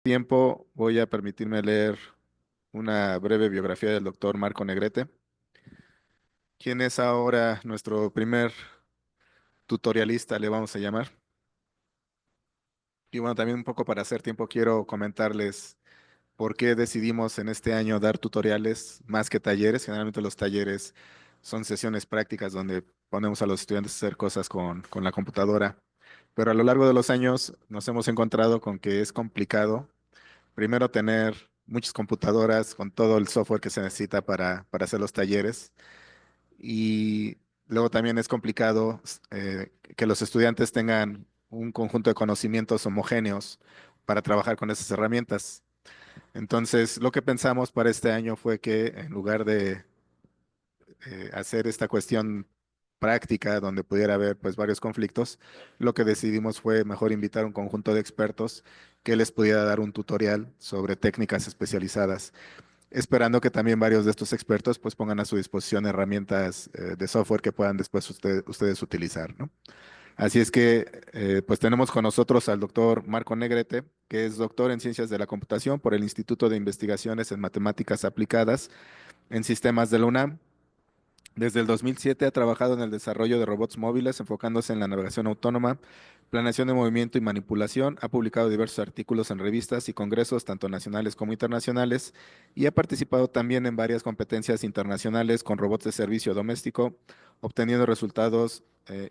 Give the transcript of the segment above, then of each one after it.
tiempo, voy a permitirme leer una breve biografía del doctor Marco Negrete, quien es ahora nuestro primer tutorialista, le vamos a llamar. Y bueno, también un poco para hacer tiempo quiero comentarles por qué decidimos en este año dar tutoriales más que talleres. Generalmente los talleres son sesiones prácticas donde ponemos a los estudiantes a hacer cosas con la computadora. Pero a lo largo de los años nos hemos encontrado con que es complicado primero tener muchas computadoras con todo el software que se necesita para hacer los talleres y luego también es complicado que los estudiantes tengan un conjunto de conocimientos homogéneos para trabajar con esas herramientas. Entonces, lo que pensamos para este año fue que en lugar de hacer esta cuestión práctica donde pudiera haber pues varios conflictos, lo que decidimos fue mejor invitar un conjunto de expertos que les pudiera dar un tutorial sobre técnicas especializadas, esperando que también varios de estos expertos pues pongan a su disposición herramientas de software que puedan después ustedes utilizar, ¿no? Así es que pues tenemos con nosotros al doctor Marco Negrete, que es doctor en Ciencias de la Computación por el Instituto de Investigaciones en Matemáticas Aplicadas en Sistemas de la UNAM. Desde el 2007 ha trabajado en el desarrollo de robots móviles, enfocándose en la navegación autónoma, planeación de movimiento y manipulación. Ha publicado diversos artículos en revistas y congresos, tanto nacionales como internacionales, y ha participado también en varias competencias internacionales con robots de servicio doméstico, obteniendo resultados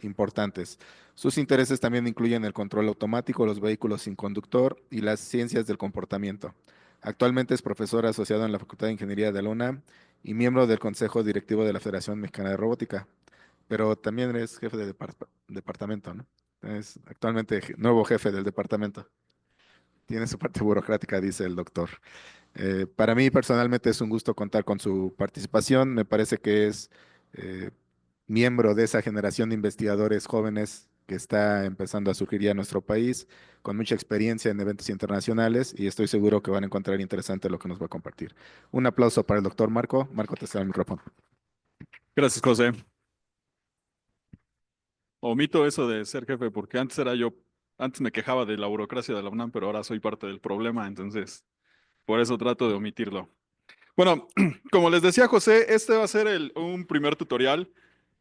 importantes. Sus intereses también incluyen el control automático, los vehículos sin conductor y las ciencias del comportamiento. Actualmente es profesor asociado en la Facultad de Ingeniería de la UNAM y miembro del Consejo Directivo de la Federación Mexicana de Robótica, pero también es jefe de departamento, ¿no? Es actualmente nuevo jefe del departamento. Tiene su parte burocrática, dice el doctor. Para mí personalmente es un gusto contar con su participación. Me parece que es eh, miembro de esa generación de investigadores jóvenes que está empezando a surgir ya en nuestro país, con mucha experiencia en eventos internacionales y estoy seguro que van a encontrar interesante lo que nos va a compartir. Un aplauso para el doctor Marco. Marco, te cedo el micrófono. Gracias, José. Omito eso de ser jefe porque antes me quejaba de la burocracia de la UNAM, pero ahora soy parte del problema, entonces por eso trato de omitirlo. Bueno, como les decía José, este va a ser un primer tutorial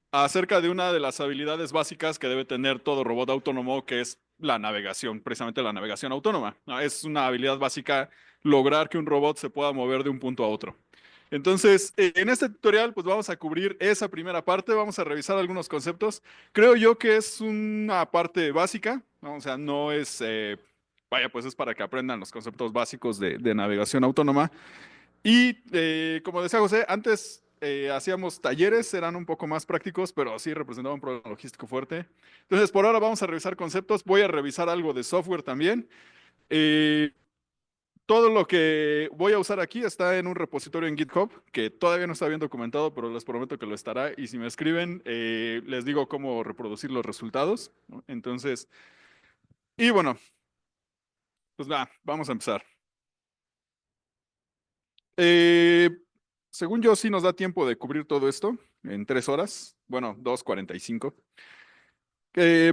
acerca de una de las habilidades básicas que debe tener todo robot autónomo, que es la navegación, precisamente la navegación autónoma, ¿no? Es una habilidad básica lograr que un robot se pueda mover de un punto a otro. Entonces, en este tutorial, pues vamos a cubrir esa primera parte, vamos a revisar algunos conceptos. Creo yo que es una parte básica, ¿no? O sea, no es, vaya, pues es para que aprendan los conceptos básicos de navegación autónoma. Y como decía José, antes hacíamos talleres, eran un poco más prácticos, pero sí representaban un problema logístico fuerte. Entonces, por ahora vamos a revisar conceptos, voy a revisar algo de software también. Eh, Todo lo que voy a usar aquí está en un repositorio en GitHub, que todavía no está bien documentado, pero les prometo que lo estará. Y si me escriben, les digo cómo reproducir los resultados, ¿no? Entonces, y bueno, pues nada, vamos a empezar. Eh, Según yo, sí nos da tiempo de cubrir todo esto en 3 horas, bueno, 2:45.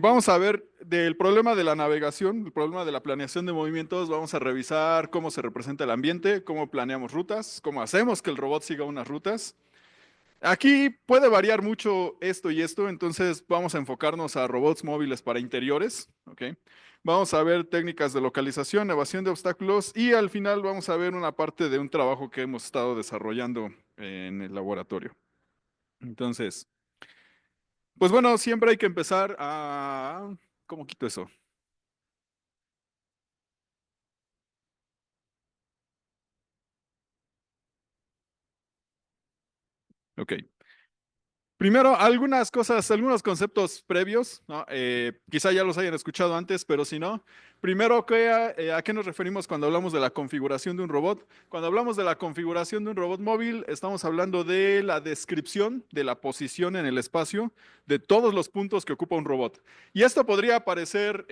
Vamos a ver del problema de la navegación, el problema de la planeación de movimientos, vamos a revisar cómo se representa el ambiente, cómo planeamos rutas, cómo hacemos que el robot siga unas rutas. Aquí puede variar mucho esto y esto, entonces vamos a enfocarnos a robots móviles para interiores, ¿ok? Vamos a ver técnicas de localización, evasión de obstáculos y al final vamos a ver una parte de un trabajo que hemos estado desarrollando en el laboratorio. Entonces, pues bueno, siempre hay que empezar a... ¿Cómo quito eso? Ok. Primero, algunas cosas, algunos conceptos previos, ¿no? Quizá ya los hayan escuchado antes, pero si no, primero, ¿a qué nos referimos cuando hablamos de la configuración de un robot? Cuando hablamos de la configuración de un robot móvil, estamos hablando de la descripción de la posición en el espacio de todos los puntos que ocupa un robot. Y esto podría parecer,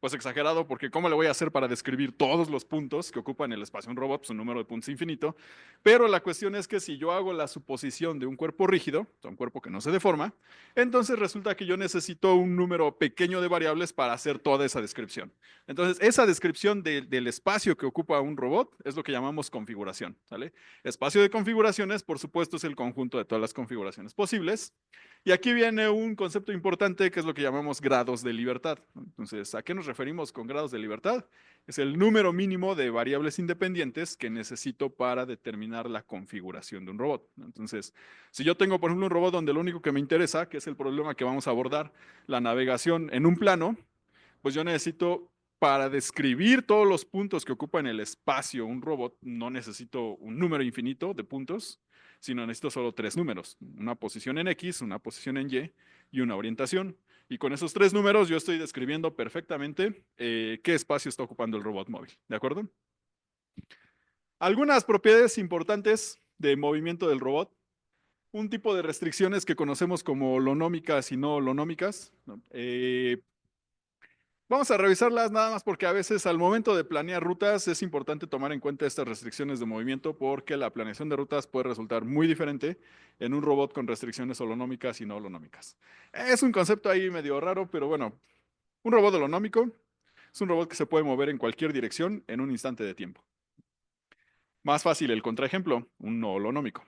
pues exagerado, porque ¿cómo le voy a hacer para describir todos los puntos que ocupan el espacio un robot? Pues un número de puntos infinito. Pero la cuestión es que si yo hago la suposición de un cuerpo rígido, o sea, un cuerpo que no se deforma, entonces resulta que yo necesito un número pequeño de variables para hacer toda esa descripción. Entonces, esa descripción del espacio que ocupa un robot es lo que llamamos configuración, ¿sale? Espacio de configuraciones, por supuesto, es el conjunto de todas las configuraciones posibles. Y aquí viene un concepto importante que es lo que llamamos grados de libertad. Entonces, ¿a qué nos referimos con grados de libertad? Es el número mínimo de variables independientes que necesito para determinar la configuración de un robot. Entonces, si yo tengo, por ejemplo, un robot donde lo único que me interesa, que es el problema que vamos a abordar, la navegación en un plano, pues yo necesito, para describir todos los puntos que ocupa en el espacio un robot, no necesito un número infinito de puntos, sino necesito solo tres números, una posición en X, una posición en Y y una orientación. Y con esos tres números yo estoy describiendo perfectamente qué espacio está ocupando el robot móvil, ¿de acuerdo? Algunas propiedades importantes de movimiento del robot, un tipo de restricciones que conocemos como holonómicas y no holonómicas, ¿no? Vamos a revisarlas nada más porque a veces al momento de planear rutas es importante tomar en cuenta estas restricciones de movimiento porque la planeación de rutas puede resultar muy diferente en un robot con restricciones holonómicas y no holonómicas. Es un concepto ahí medio raro, pero bueno, un robot holonómico es un robot que se puede mover en cualquier dirección en un instante de tiempo. Más fácil el contraejemplo, un no holonómico.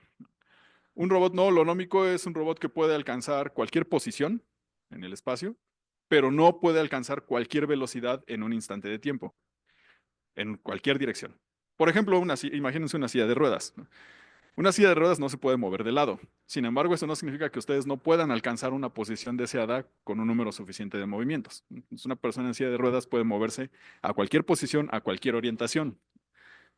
Un robot no holonómico es un robot que puede alcanzar cualquier posición en el espacio, pero no puede alcanzar cualquier velocidad en un instante de tiempo, en cualquier dirección. Por ejemplo, imagínense una silla de ruedas, ¿no? Una silla de ruedas no se puede mover de lado. Sin embargo, eso no significa que ustedes no puedan alcanzar una posición deseada con un número suficiente de movimientos. Entonces, una persona en silla de ruedas puede moverse a cualquier posición, a cualquier orientación.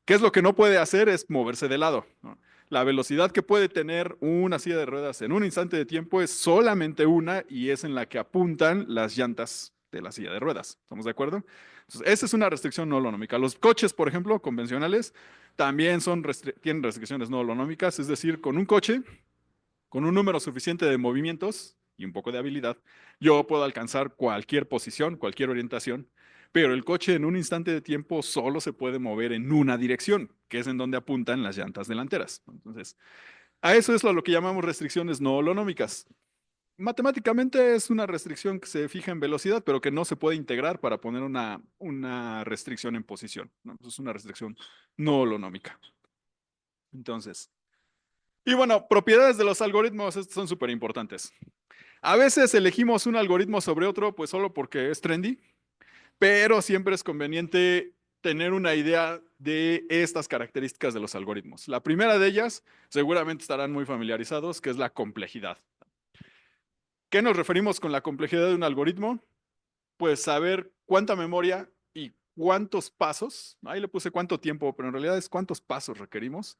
¿Qué es lo que no puede hacer? Es moverse de lado, ¿no? La velocidad que puede tener una silla de ruedas en un instante de tiempo es solamente una y es en la que apuntan las llantas de la silla de ruedas. ¿Estamos de acuerdo? Entonces, esa es una restricción no holonómica. Los coches, por ejemplo, convencionales, también tienen restricciones no holonómicas, es decir, con un coche con un número suficiente de movimientos y un poco de habilidad, yo puedo alcanzar cualquier posición, cualquier orientación, pero el coche en un instante de tiempo solo se puede mover en una dirección, que es en donde apuntan las llantas delanteras. Entonces, a eso es lo que llamamos restricciones no holonómicas. Matemáticamente es una restricción que se fija en velocidad, pero que no se puede integrar para poner una restricción en posición, ¿no? Es una restricción no holonómica. Entonces, y bueno, propiedades de los algoritmos son súper importantes. A veces elegimos un algoritmo sobre otro, pues solo porque es trendy, pero siempre es conveniente tener una idea de estas características de los algoritmos. La primera de ellas, seguramente estarán muy familiarizados, que es la complejidad. ¿Qué nos referimos con la complejidad de un algoritmo? Pues saber cuánta memoria y cuántos pasos, ahí le puse cuánto tiempo, pero en realidad es cuántos pasos requerimos,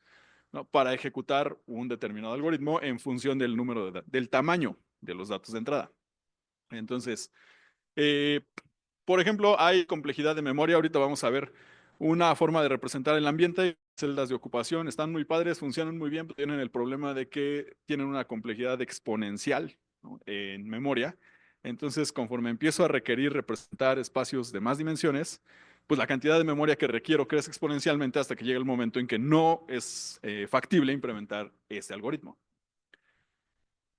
¿no? Para ejecutar un determinado algoritmo en función del número del tamaño de los datos de entrada. Entonces, eh, por ejemplo, hay complejidad de memoria. Ahorita vamos a ver una forma de representar el ambiente. Celdas de ocupación están muy padres, funcionan muy bien, pero tienen el problema de que tienen una complejidad exponencial, ¿no? En memoria. Entonces, conforme empiezo a requerir representar espacios de más dimensiones, pues la cantidad de memoria que requiero crece exponencialmente hasta que llega el momento en que no es factible implementar este algoritmo.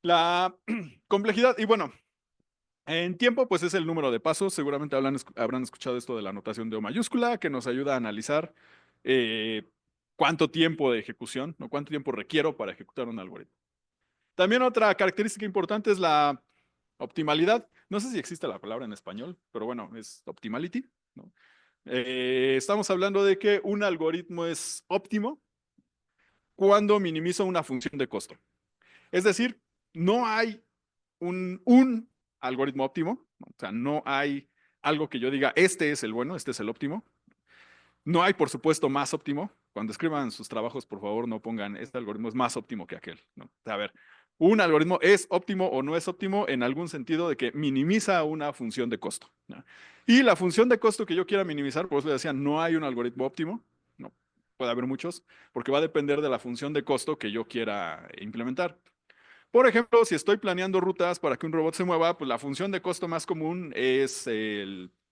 La complejidad, y bueno, en tiempo, pues es el número de pasos. Seguramente habrán escuchado esto de la notación de O mayúscula, que nos ayuda a analizar eh, cuánto tiempo de ejecución, ¿no? Cuánto tiempo requiero para ejecutar un algoritmo. También otra característica importante es la optimalidad. No sé si existe la palabra en español, pero bueno, es optimality, ¿no? Estamos hablando de que un algoritmo es óptimo cuando minimiza una función de costo. Es decir, no hay un algoritmo óptimo, ¿no? O sea, no hay algo que yo diga, este es el bueno, este es el óptimo. No hay, por supuesto, más óptimo. Cuando escriban sus trabajos, por favor, no pongan, este algoritmo es más óptimo que aquel, ¿no? A ver, un algoritmo es óptimo o no es óptimo en algún sentido de que minimiza una función de costo, ¿no? Y la función de costo que yo quiera minimizar, pues le decía, no hay un algoritmo óptimo, no, puede haber muchos, porque va a depender de la función de costo que yo quiera implementar. Por ejemplo, si estoy planeando rutas para que un robot se mueva, pues la función de costo más común es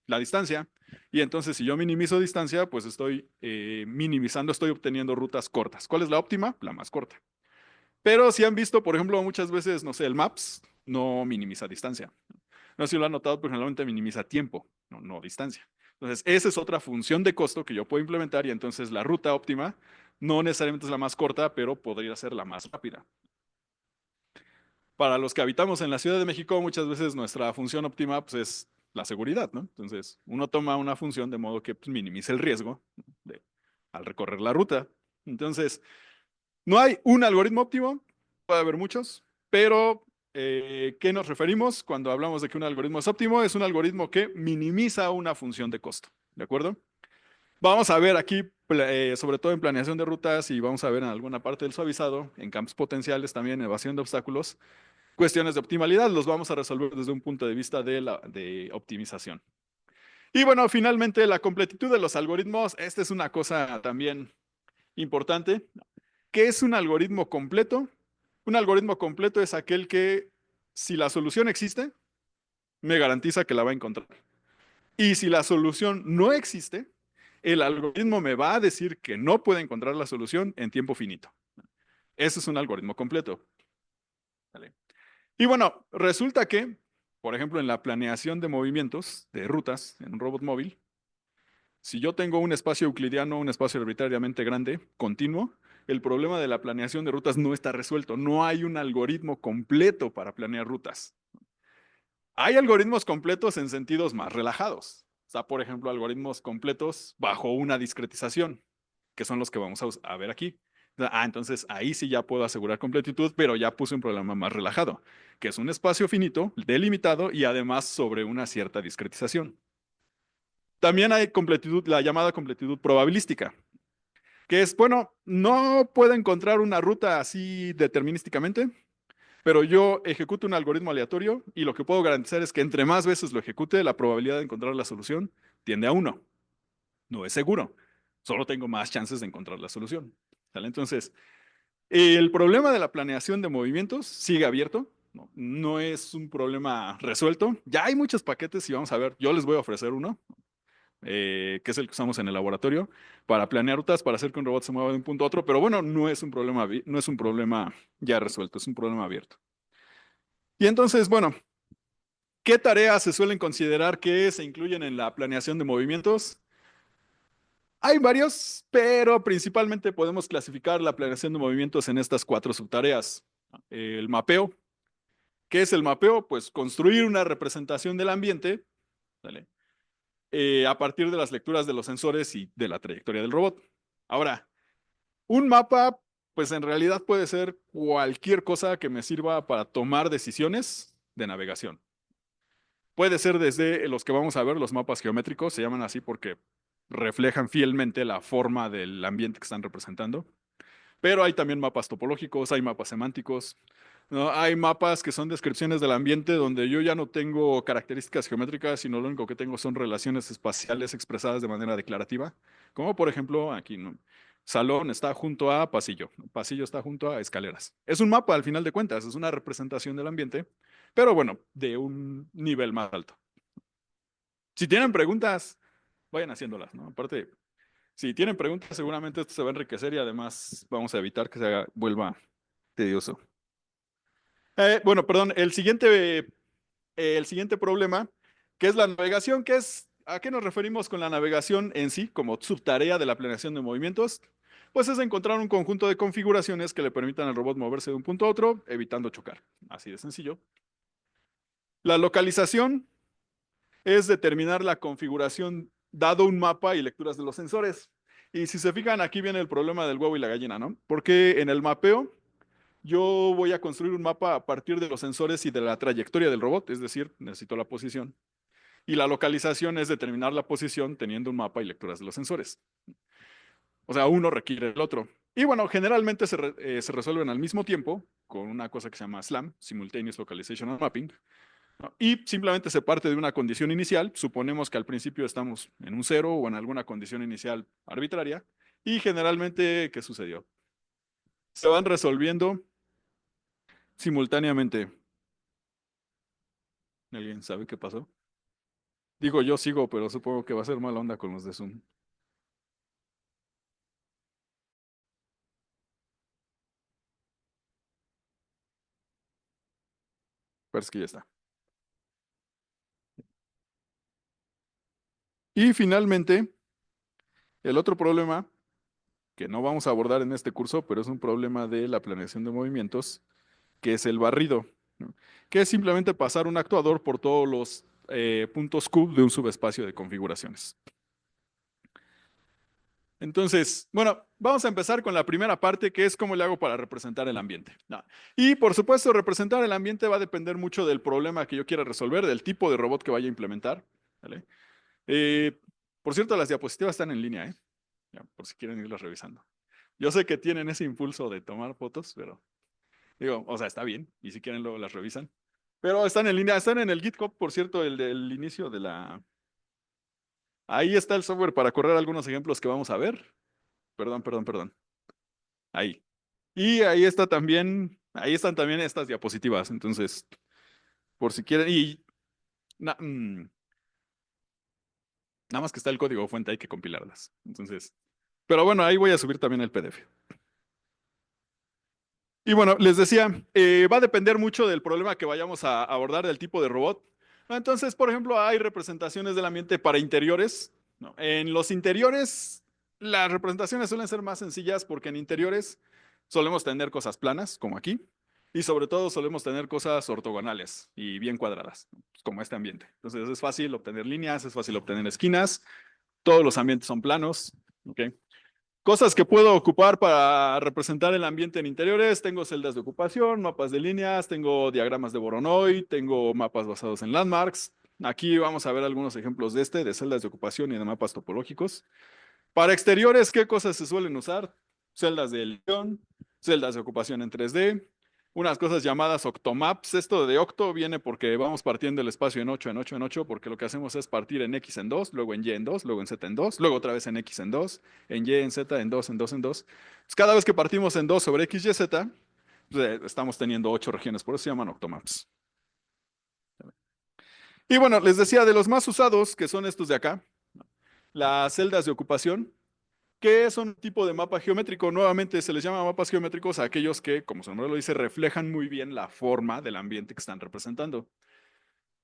la distancia. Y entonces, si yo minimizo distancia, pues estoy minimizando, estoy obteniendo rutas cortas. ¿Cuál es la óptima? La más corta. Pero si han visto, por ejemplo, muchas veces, no sé, el Maps no minimiza distancia. No sé si lo han notado, pero generalmente minimiza tiempo, no distancia. Entonces, esa es otra función de costo que yo puedo implementar y entonces la ruta óptima no necesariamente es la más corta, pero podría ser la más rápida. Para los que habitamos en la Ciudad de México, muchas veces nuestra función óptima pues, es la seguridad, ¿no? Entonces, uno toma una función de modo que pues, minimice el riesgo al recorrer la ruta. Entonces, no hay un algoritmo óptimo, puede haber muchos, pero ¿qué nos referimos cuando hablamos de que un algoritmo es óptimo? Es un algoritmo que minimiza una función de costo, ¿de acuerdo? Vamos a ver aquí, sobre todo en planeación de rutas y vamos a ver en alguna parte del suavizado, en campos potenciales también, evasión de obstáculos, cuestiones de optimalidad, los vamos a resolver desde un punto de vista de optimización. Y bueno, finalmente la completitud de los algoritmos, esta es una cosa también importante. ¿Qué es un algoritmo completo? Un algoritmo completo es aquel que, si la solución existe, me garantiza que la va a encontrar. Y si la solución no existe, el algoritmo me va a decir que no puede encontrar la solución en tiempo finito. Ese es un algoritmo completo. ¿Vale? Y bueno, resulta que, por ejemplo, en la planeación de movimientos, de rutas, en un robot móvil, si yo tengo un espacio euclidiano, un espacio arbitrariamente grande, continuo, el problema de la planeación de rutas no está resuelto. No hay un algoritmo completo para planear rutas. Hay algoritmos completos en sentidos más relajados. O sea, por ejemplo, algoritmos completos bajo una discretización, que son los que vamos a ver aquí. Entonces ahí sí ya puedo asegurar completitud, pero ya puse un problema más relajado, que es un espacio finito, delimitado y además sobre una cierta discretización. También hay completitud, la llamada completitud probabilística, que es, bueno, no puedo encontrar una ruta así determinísticamente, pero yo ejecuto un algoritmo aleatorio y lo que puedo garantizar es que entre más veces lo ejecute, la probabilidad de encontrar la solución tiende a uno. No es seguro, solo tengo más chances de encontrar la solución. ¿Sale? Entonces, el problema de la planeación de movimientos sigue abierto, no es un problema resuelto. Ya hay muchos paquetes y vamos a ver, yo les voy a ofrecer uno, que es el que usamos en el laboratorio, para planear rutas, para hacer que un robot se mueva de un punto a otro, pero bueno, no es un problema, no es un problema ya resuelto, es un problema abierto. Y entonces, bueno, ¿qué tareas se suelen considerar que se incluyen en la planeación de movimientos? Hay varios, pero principalmente podemos clasificar la planeación de movimientos en estas cuatro subtareas. El mapeo. ¿Qué es el mapeo? Pues construir una representación del ambiente, ¿vale? A partir de las lecturas de los sensores y de la trayectoria del robot. Ahora, un mapa, pues en realidad puede ser cualquier cosa que me sirva para tomar decisiones de navegación. Puede ser desde los que vamos a ver, los mapas geométricos, se llaman así porque reflejan fielmente la forma del ambiente que están representando. Pero hay también mapas topológicos, hay mapas semánticos, ¿no? Hay mapas que son descripciones del ambiente donde yo ya no tengo características geométricas, sino lo único que tengo son relaciones espaciales expresadas de manera declarativa. Como por ejemplo aquí, ¿no? Salón está junto a pasillo, pasillo está junto a escaleras. Es un mapa al final de cuentas, es una representación del ambiente, pero bueno, de un nivel más alto. Si tienen preguntas, vayan haciéndolas, ¿no? Aparte, si tienen preguntas, seguramente esto se va a enriquecer y además vamos a evitar que vuelva tedioso. Bueno, perdón, el siguiente problema, que es la navegación, ¿a qué nos referimos con la navegación en sí, como subtarea de la planeación de movimientos? Pues es encontrar un conjunto de configuraciones que le permitan al robot moverse de un punto a otro, evitando chocar. Así de sencillo. La localización es determinar la configuración dado un mapa y lecturas de los sensores. Y si se fijan, aquí viene el problema del huevo y la gallina, ¿no? Porque en el mapeo yo voy a construir un mapa a partir de los sensores y de la trayectoria del robot, es decir, necesito la posición. Y la localización es determinar la posición teniendo un mapa y lecturas de los sensores. O sea, uno requiere el otro. Y bueno, generalmente se resuelven al mismo tiempo con una cosa que se llama SLAM, Simultaneous Localization and Mapping, ¿no? Y simplemente se parte de una condición inicial. Suponemos que al principio estamos en un cero o en alguna condición inicial arbitraria. Y generalmente, ¿qué sucedió? Se van resolviendo simultáneamente. ¿Alguien sabe qué pasó? Digo, yo sigo, pero supongo que va a ser mala onda con los de Zoom. Pero es que ya está. Y finalmente, el otro problema que no vamos a abordar en este curso, pero es un problema de la planeación de movimientos, que es el barrido, ¿no? Que es simplemente pasar un actuador por todos los puntos Q de un subespacio de configuraciones. Entonces, bueno, vamos a empezar con la primera parte, que es cómo le hago para representar el ambiente. No. Y por supuesto, representar el ambiente va a depender mucho del problema que yo quiera resolver, del tipo de robot que vaya a implementar. ¿Vale? Eh, por cierto, las diapositivas están en línea, ¿eh? Ya, por si quieren irlas revisando. Yo sé que tienen ese impulso de tomar fotos, pero digo, o sea, está bien. Y si quieren, luego las revisan. Pero están en línea, están en el GitHub, por cierto, el del inicio de la... Ahí está el software para correr algunos ejemplos que vamos a ver. Perdón, perdón, perdón. Ahí. Y ahí está también, ahí están también estas diapositivas. Entonces, por si quieren, y nada más que está el código fuente, hay que compilarlas. Entonces, pero bueno, ahí voy a subir también el PDF. Y bueno, les decía, va a depender mucho del problema que vayamos a abordar, del tipo de robot. Entonces, por ejemplo, hay representaciones del ambiente para interiores, ¿no? En los interiores, las representaciones suelen ser más sencillas porque en interiores solemos tener cosas planas, como aquí, y sobre todo solemos tener cosas ortogonales y bien cuadradas, ¿no? Pues como este ambiente. Entonces, es fácil obtener líneas, es fácil obtener esquinas, todos los ambientes son planos, ¿ok? Cosas que puedo ocupar para representar el ambiente en interiores. Tengo celdas de ocupación, mapas de líneas, tengo diagramas de Voronoi, tengo mapas basados en landmarks. Aquí vamos a ver algunos ejemplos de celdas de ocupación y de mapas topológicos. Para exteriores, ¿qué cosas se suelen usar? Celdas de León, celdas de ocupación en 3D, unas cosas llamadas octomaps. Esto de octo viene porque vamos partiendo el espacio en 8, en 8, en 8, porque lo que hacemos es partir en X en 2, luego en Y en 2, luego en Z en 2, luego otra vez en X en 2, en Y en Z en 2, en 2, en 2. Pues cada vez que partimos en 2 sobre X, Y, Z, pues, estamos teniendo 8 regiones, por eso se llaman octomaps. Y bueno, les decía de los más usados, que son estos de acá, las celdas de ocupación, que son un tipo de mapa geométrico. Nuevamente se les llama mapas geométricos a aquellos que, como su nombre lo dice, reflejan muy bien la forma del ambiente que están representando.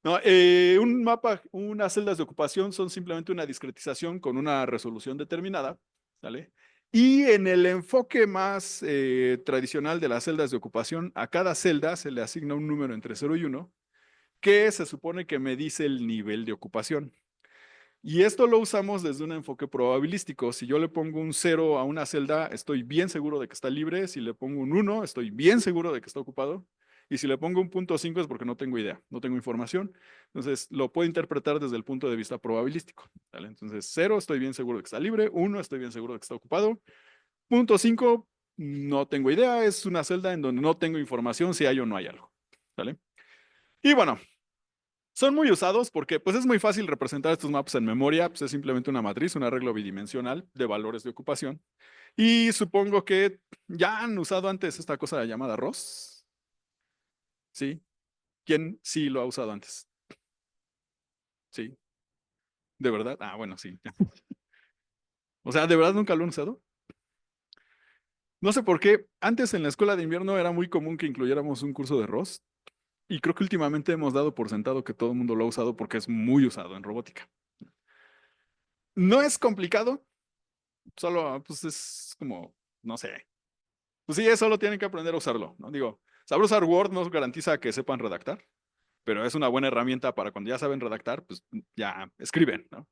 No, un mapa, unas celdas de ocupación son simplemente una discretización con una resolución determinada, ¿vale? Y en el enfoque más tradicional de las celdas de ocupación, a cada celda se le asigna un número entre 0 y 1, que se supone que me dice el nivel de ocupación. Y esto lo usamos desde un enfoque probabilístico. Si yo le pongo un 0 a una celda, estoy bien seguro de que está libre. Si le pongo un 1, estoy bien seguro de que está ocupado. Y si le pongo un punto 5 es porque no tengo idea, no tengo información. Entonces, lo puedo interpretar desde el punto de vista probabilístico, ¿vale? Entonces, 0, estoy bien seguro de que está libre. 1, estoy bien seguro de que está ocupado. Punto 5, no tengo idea. Es una celda en donde no tengo información si hay o no hay algo, ¿vale? Y bueno, son muy usados porque pues es muy fácil representar estos mapas en memoria, pues es simplemente una matriz, un arreglo bidimensional de valores de ocupación. Y supongo que ya han usado antes esta cosa llamada ROS, ¿sí? ¿Quién sí lo ha usado antes? Sí, ¿de verdad? Ah, bueno, sí. O sea, ¿de verdad nunca lo han usado? No sé por qué. Antes en la escuela de invierno era muy común que incluyéramos un curso de ROS y creo que últimamente hemos dado por sentado que todo el mundo lo ha usado porque es muy usado en robótica. No es complicado, solo pues es como, no sé. Pues sí, solo tienen que aprender a usarlo, ¿no? Digo, saber usar Word no garantiza que sepan redactar, pero es una buena herramienta para cuando ya saben redactar, pues ya escriben, ¿no?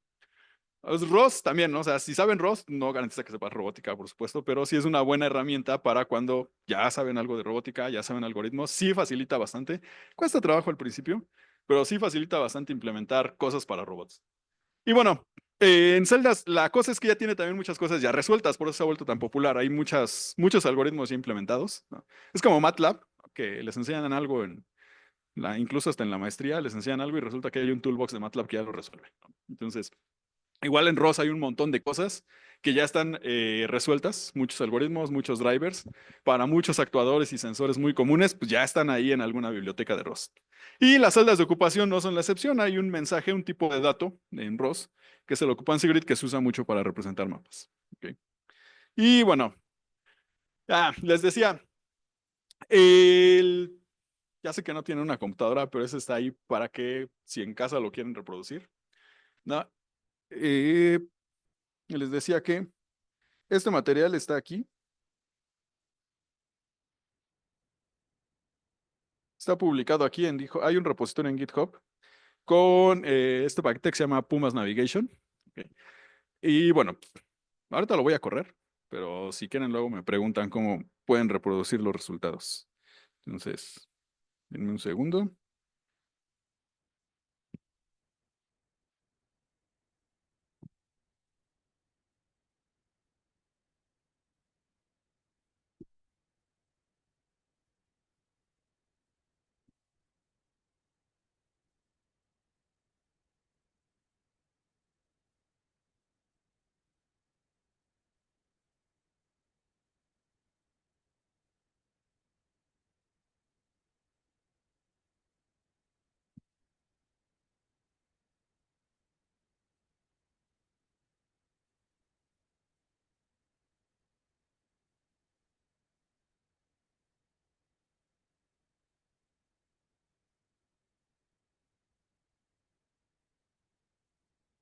Pues, ROS también, ¿no? O sea, si saben ROS, no garantiza que sepan robótica, por supuesto, pero sí es una buena herramienta para cuando ya saben algo de robótica, ya saben algoritmos, sí facilita bastante. Cuesta trabajo al principio, pero sí facilita bastante implementar cosas para robots. Y bueno, en celdas la cosa es que ya tiene también muchas cosas ya resueltas, por eso se ha vuelto tan popular. Hay muchos algoritmos ya implementados, ¿no? Es como MATLAB, que les enseñan algo incluso hasta en la maestría, les enseñan algo y resulta que hay un toolbox de MATLAB que ya lo resuelve, ¿no? Entonces, igual en ROS hay un montón de cosas que ya están resueltas, muchos algoritmos, muchos drivers, para muchos actuadores y sensores muy comunes, pues ya están ahí en alguna biblioteca de ROS. Y las celdas de ocupación no son la excepción, hay un mensaje, un tipo de dato en ROS, que es el occupancy grid, que se usa mucho para representar mapas. ¿Ok? Y bueno, les decía, el ya sé que no tiene una computadora, pero ese está ahí para que, si en casa lo quieren reproducir. ¿No? Eh, Les decía que este material está aquí. Está publicado aquí hay un repositorio en GitHub con este paquete que se llama Pumas Navigation. Ok. Y bueno, ahorita lo voy a correr, pero si quieren luego me preguntan cómo pueden reproducir los resultados. Entonces, denme un segundo.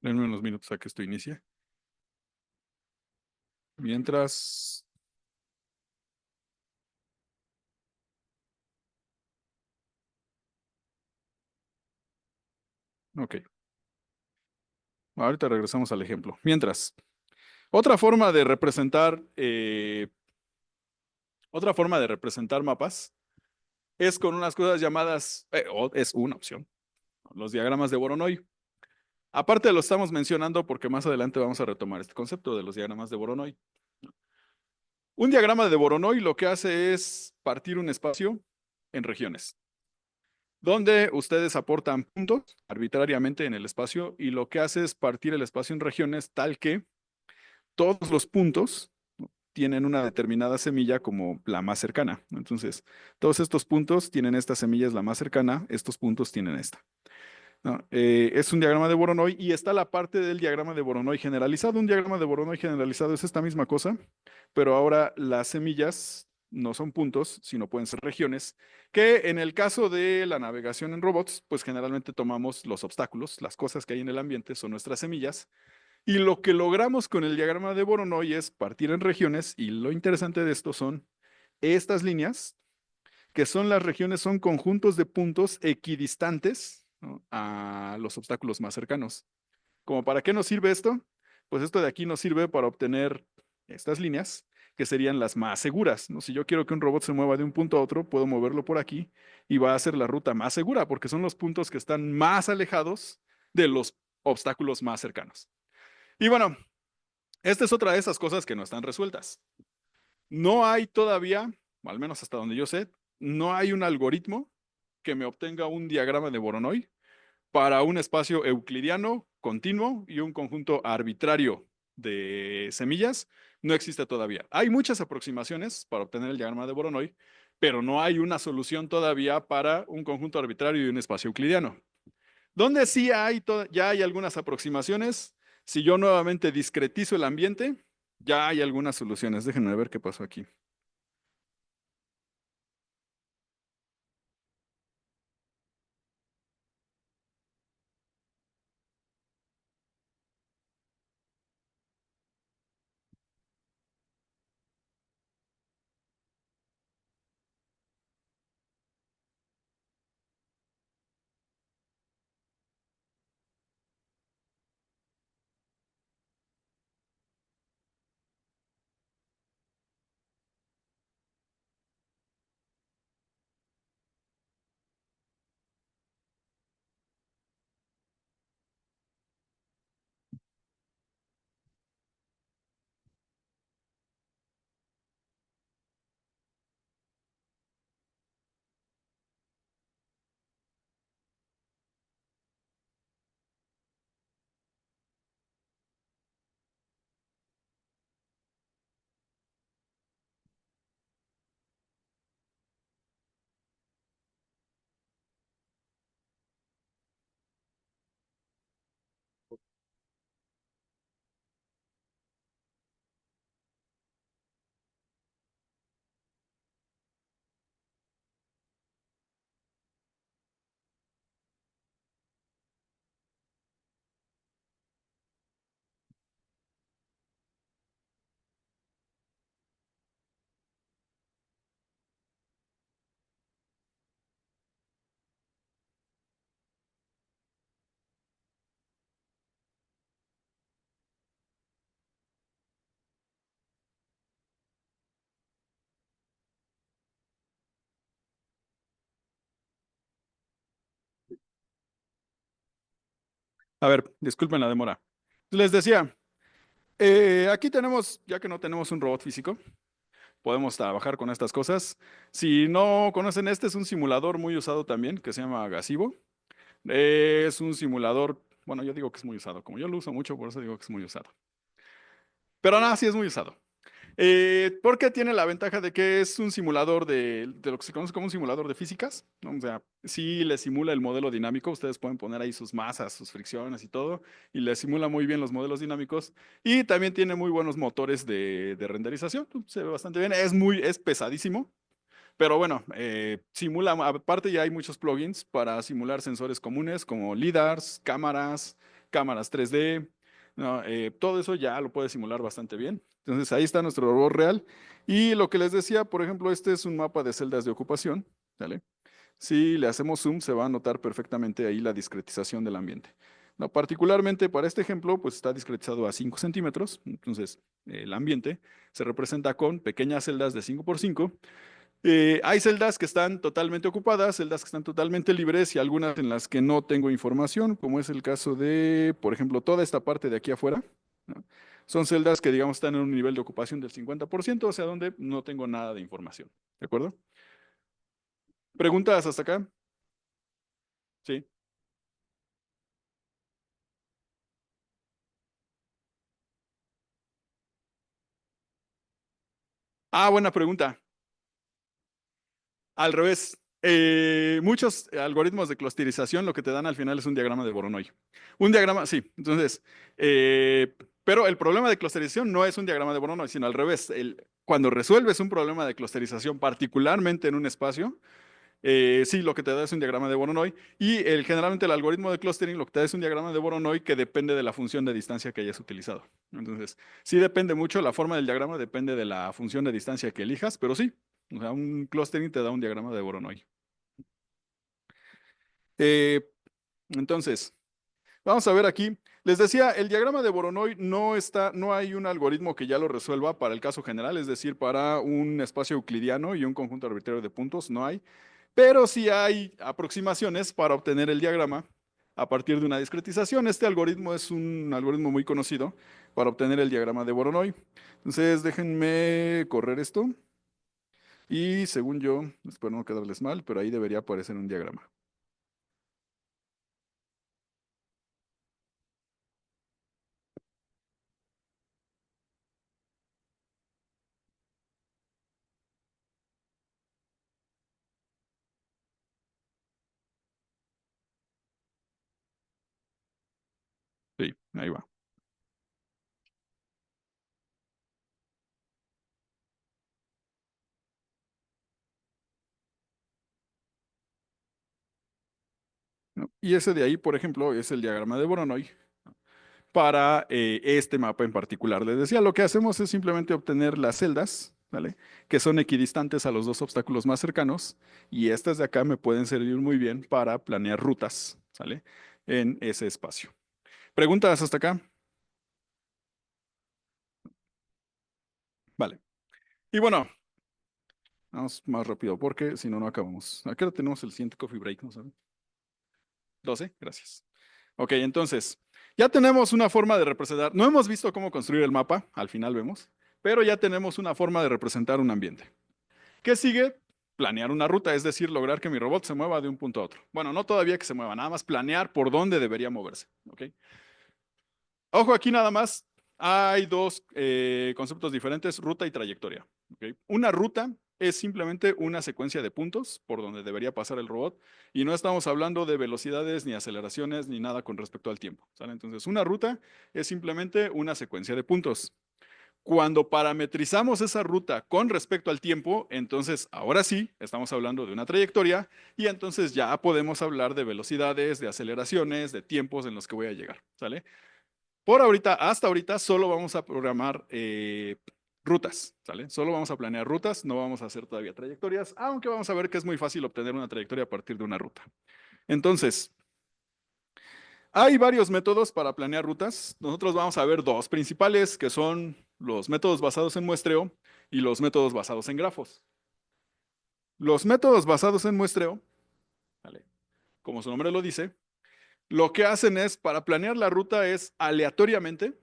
Denme unos minutos a que esto inicie. Mientras, ok, ahorita regresamos al ejemplo. Mientras, otra forma de representar, otra forma de representar mapas es con unas cosas llamadas, o es una opción, los diagramas de Voronoi. Aparte lo estamos mencionando porque más adelante vamos a retomar este concepto de los diagramas de Voronoi. Un diagrama de Voronoi lo que hace es partir un espacio en regiones, donde ustedes aportan puntos arbitrariamente en el espacio y lo que hace es partir el espacio en regiones tal que todos los puntos tienen una determinada semilla como la más cercana. Entonces, todos estos puntos tienen esta semilla es la más cercana, estos puntos tienen esta. ¿No? Es un diagrama de Voronoi y está la parte del diagrama de Voronoi generalizado. Un diagrama de Voronoi generalizado es esta misma cosa, pero ahora las semillas no son puntos, sino pueden ser regiones, que en el caso de la navegación en robots, pues generalmente tomamos los obstáculos, las cosas que hay en el ambiente son nuestras semillas, y lo que logramos con el diagrama de Voronoi es partir en regiones, y lo interesante de esto son estas líneas, que son las regiones, son conjuntos de puntos equidistantes, ¿no?, a los obstáculos más cercanos. ¿Cómo para qué nos sirve esto? Pues esto de aquí nos sirve para obtener estas líneas, que serían las más seguras, ¿no? Si yo quiero que un robot se mueva de un punto a otro, puedo moverlo por aquí y va a ser la ruta más segura, porque son los puntos que están más alejados de los obstáculos más cercanos. Y bueno, esta es otra de esas cosas que no están resueltas. No hay todavía, o al menos hasta donde yo sé, no hay un algoritmo que me obtenga un diagrama de Voronoi para un espacio euclidiano continuo y un conjunto arbitrario de semillas. No existe todavía. Hay muchas aproximaciones para obtener el diagrama de Voronoi, pero no hay una solución todavía para un conjunto arbitrario y un espacio euclidiano. Donde sí ya hay algunas aproximaciones, si yo nuevamente discretizo el ambiente, ya hay algunas soluciones. Déjenme ver qué pasó aquí. A ver, disculpen la demora. Les decía, aquí tenemos, ya que no tenemos un robot físico, podemos trabajar con estas cosas. Si no conocen, este es un simulador muy usado también, que se llama Gazebo. Es un simulador, bueno, yo digo que es muy usado, como yo lo uso mucho, por eso digo que es muy usado. Pero nada, sí es muy usado. Porque tiene la ventaja de que es un simulador de lo que se conoce como un simulador de físicas, ¿no? O sea, sí le simula el modelo dinámico, ustedes pueden poner ahí sus masas, sus fricciones y todo, y le simula muy bien los modelos dinámicos, y también tiene muy buenos motores de renderización, se ve bastante bien, es pesadísimo, pero bueno, simula, aparte ya hay muchos plugins para simular sensores comunes como LiDARs, cámaras 3D, ¿no? Todo eso ya lo puede simular bastante bien. Entonces ahí está nuestro robot real. Y lo que les decía, por ejemplo, este es un mapa de celdas de ocupación, ¿vale? Si le hacemos zoom, se va a notar perfectamente ahí la discretización del ambiente. No, particularmente para este ejemplo, pues está discretizado a 5 centímetros. Entonces, el ambiente se representa con pequeñas celdas de 5 por 5. Hay celdas que están totalmente ocupadas, celdas que están totalmente libres y algunas en las que no tengo información, como es el caso de, por ejemplo, toda esta parte de aquí afuera, ¿no? Son celdas que, digamos, están en un nivel de ocupación del 50%, o sea, donde no tengo nada de información. ¿De acuerdo? ¿Preguntas hasta acá? Sí. Ah, buena pregunta. Al revés. Muchos algoritmos de clusterización lo que te dan al final es un diagrama de Voronoi. Un diagrama, sí. Entonces, pero el problema de clusterización no es un diagrama de Voronoi, sino al revés. Cuando resuelves un problema de clusterización, particularmente en un espacio, sí, lo que te da es un diagrama de Voronoi. Y generalmente el algoritmo de clustering lo que te da es un diagrama de Voronoi que depende de la función de distancia que hayas utilizado. Entonces, sí depende mucho, la forma del diagrama depende de la función de distancia que elijas, pero sí, o sea, un clustering te da un diagrama de Voronoi. Eh, entonces, vamos a ver aquí. Les decía, el diagrama de Voronoi no está, no hay un algoritmo que ya lo resuelva para el caso general, es decir, para un espacio euclidiano y un conjunto arbitrario de puntos, no hay. Pero sí hay aproximaciones para obtener el diagrama a partir de una discretización. Este algoritmo es un algoritmo muy conocido para obtener el diagrama de Voronoi. Entonces, déjenme correr esto y según yo, espero no quedarles mal, pero ahí debería aparecer un diagrama. Sí, ahí va. ¿No? Y ese de ahí, por ejemplo, es el diagrama de Voronoi para este mapa en particular. Les decía, lo que hacemos es simplemente obtener las celdas, ¿vale? Que son equidistantes a los dos obstáculos más cercanos, y estas de acá me pueden servir muy bien para planear rutas, ¿sale? En ese espacio. ¿Preguntas hasta acá? Vale. Y bueno, vamos más rápido porque si no, no acabamos. ¿A qué hora tenemos el siguiente coffee break? ¿No saben? 12, gracias. Ok, entonces, ya tenemos una forma de representar. No hemos visto cómo construir el mapa, al final vemos, pero ya tenemos una forma de representar un ambiente. ¿Qué sigue? Planear una ruta, es decir, lograr que mi robot se mueva de un punto a otro. Bueno, no todavía que se mueva, nada más planear por dónde debería moverse. ¿Ok? Ojo, aquí nada más hay dos conceptos diferentes, ruta y trayectoria. ¿Ok? Una ruta es simplemente una secuencia de puntos por donde debería pasar el robot y no estamos hablando de velocidades ni aceleraciones ni nada con respecto al tiempo. ¿Sale? Entonces, una ruta es simplemente una secuencia de puntos. Cuando parametrizamos esa ruta con respecto al tiempo, entonces ahora sí estamos hablando de una trayectoria y entonces ya podemos hablar de velocidades, de aceleraciones, de tiempos en los que voy a llegar, ¿sale? Por ahorita, hasta ahorita, solo vamos a programar rutas, ¿sale? Solo vamos a planear rutas, no vamos a hacer todavía trayectorias, aunque vamos a ver que es muy fácil obtener una trayectoria a partir de una ruta. Entonces, hay varios métodos para planear rutas. Nosotros vamos a ver dos principales, que son los métodos basados en muestreo y los métodos basados en grafos. Los métodos basados en muestreo, ¿vale? Como su nombre lo dice, lo que hacen es, para planear la ruta, es aleatoriamente,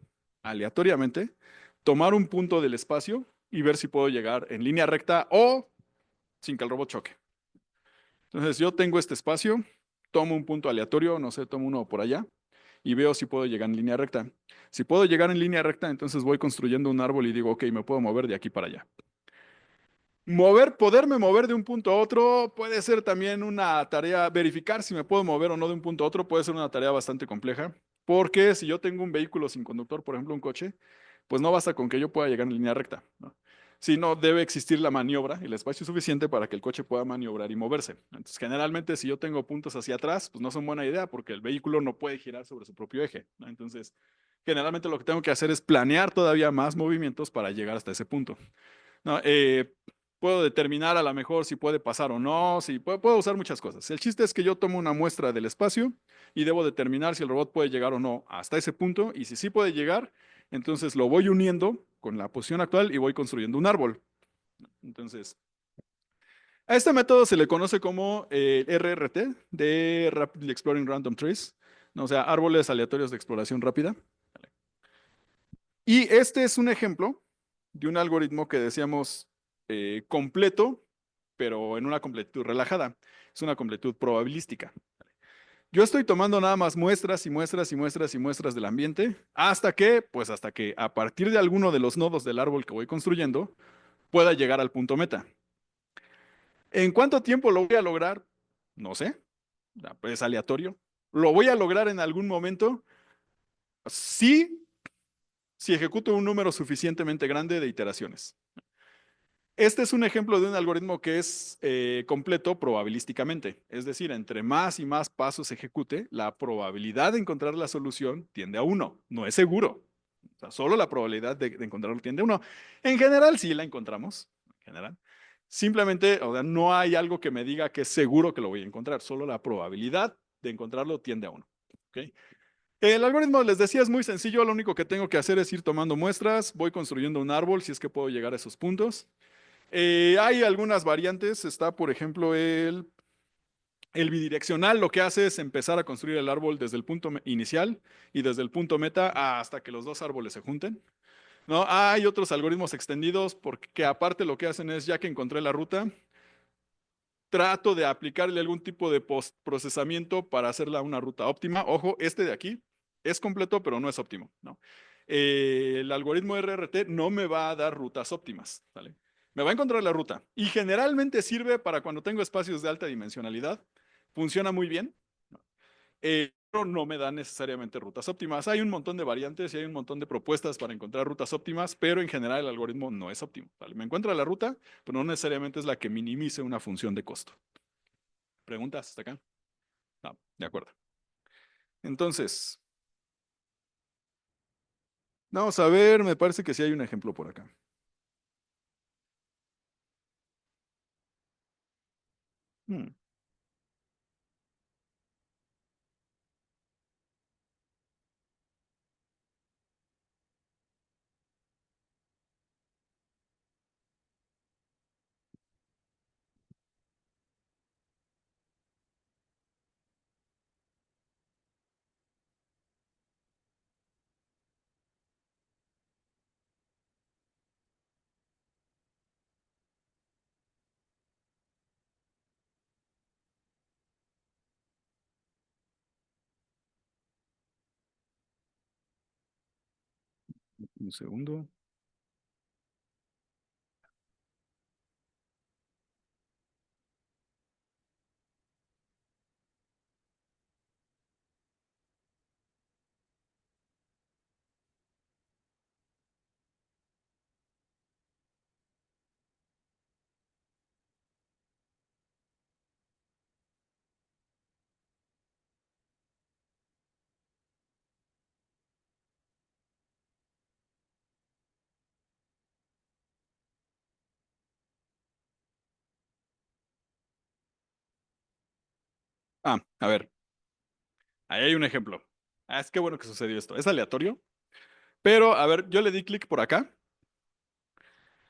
tomar un punto del espacio y ver si puedo llegar en línea recta o sin que el robot choque. Entonces yo tengo este espacio, tomo un punto aleatorio, no sé, tomo uno por allá y veo si puedo llegar en línea recta. Si puedo llegar en línea recta, entonces voy construyendo un árbol y digo, ok, me puedo mover de aquí para allá. Poderme mover de un punto a otro puede ser también una tarea, verificar si me puedo mover o no de un punto a otro puede ser una tarea bastante compleja, porque si yo tengo un vehículo sin conductor, por ejemplo un coche, pues no basta con que yo pueda llegar en línea recta, ¿no? Sino debe existir la maniobra, el espacio suficiente para que el coche pueda maniobrar y moverse. Entonces, generalmente, si yo tengo puntos hacia atrás, pues no son buena idea porque el vehículo no puede girar sobre su propio eje, ¿no? Entonces, generalmente lo que tengo que hacer es planear todavía más movimientos para llegar hasta ese punto. No, puedo determinar a lo mejor si puede pasar o no, si puedo usar muchas cosas. El chiste es que yo tomo una muestra del espacio y debo determinar si el robot puede llegar o no hasta ese punto y si sí puede llegar, entonces lo voy uniendo con la posición actual y voy construyendo un árbol. Entonces, a este método se le conoce como RRT, de Rapidly Exploring Random Trees, ¿no? O sea, árboles aleatorios de exploración rápida. Y este es un ejemplo de un algoritmo que decíamos completo, pero en una completitud relajada. Es una completitud probabilística. Yo estoy tomando nada más muestras y muestras y muestras y muestras del ambiente pues hasta que a partir de alguno de los nodos del árbol que voy construyendo, pueda llegar al punto meta. ¿En cuánto tiempo lo voy a lograr? No sé, es aleatorio. ¿Lo voy a lograr en algún momento? Sí, si ejecuto un número suficientemente grande de iteraciones. Este es un ejemplo de un algoritmo que es completo probabilísticamente. Es decir, entre más y más pasos ejecute, la probabilidad de encontrar la solución tiende a 1. No es seguro. O sea, solo la probabilidad de encontrarlo tiende a 1. En general, sí la encontramos. En general. Simplemente, o sea, no hay algo que me diga que es seguro que lo voy a encontrar. Solo la probabilidad de encontrarlo tiende a 1. ¿Okay? El algoritmo, les decía, es muy sencillo. Lo único que tengo que hacer es ir tomando muestras. Voy construyendo un árbol si es que puedo llegar a esos puntos. Hay algunas variantes. Está, por ejemplo, el bidireccional. Lo que hace es empezar a construir el árbol desde el punto inicial y desde el punto meta hasta que los dos árboles se junten. ¿No? Hay otros algoritmos extendidos porque aparte lo que hacen es, ya que encontré la ruta, trato de aplicarle algún tipo de procesamiento para hacerla una ruta óptima. Ojo, este de aquí es completo, pero no es óptimo, ¿no? El algoritmo RRT no me va a dar rutas óptimas, ¿vale? Me va a encontrar la ruta y generalmente sirve para cuando tengo espacios de alta dimensionalidad. Funciona muy bien, ¿no? Pero no me da necesariamente rutas óptimas. Hay un montón de variantes y hay un montón de propuestas para encontrar rutas óptimas, pero en general el algoritmo no es óptimo, ¿vale? Me encuentra la ruta, pero no necesariamente es la que minimice una función de costo. ¿Preguntas hasta acá? No, de acuerdo. Entonces, vamos a ver, me parece que sí hay un ejemplo por acá. Hmm, un segundo. A ver, ahí hay un ejemplo. Es que bueno que sucedió esto. Es aleatorio, pero a ver, yo le di clic por acá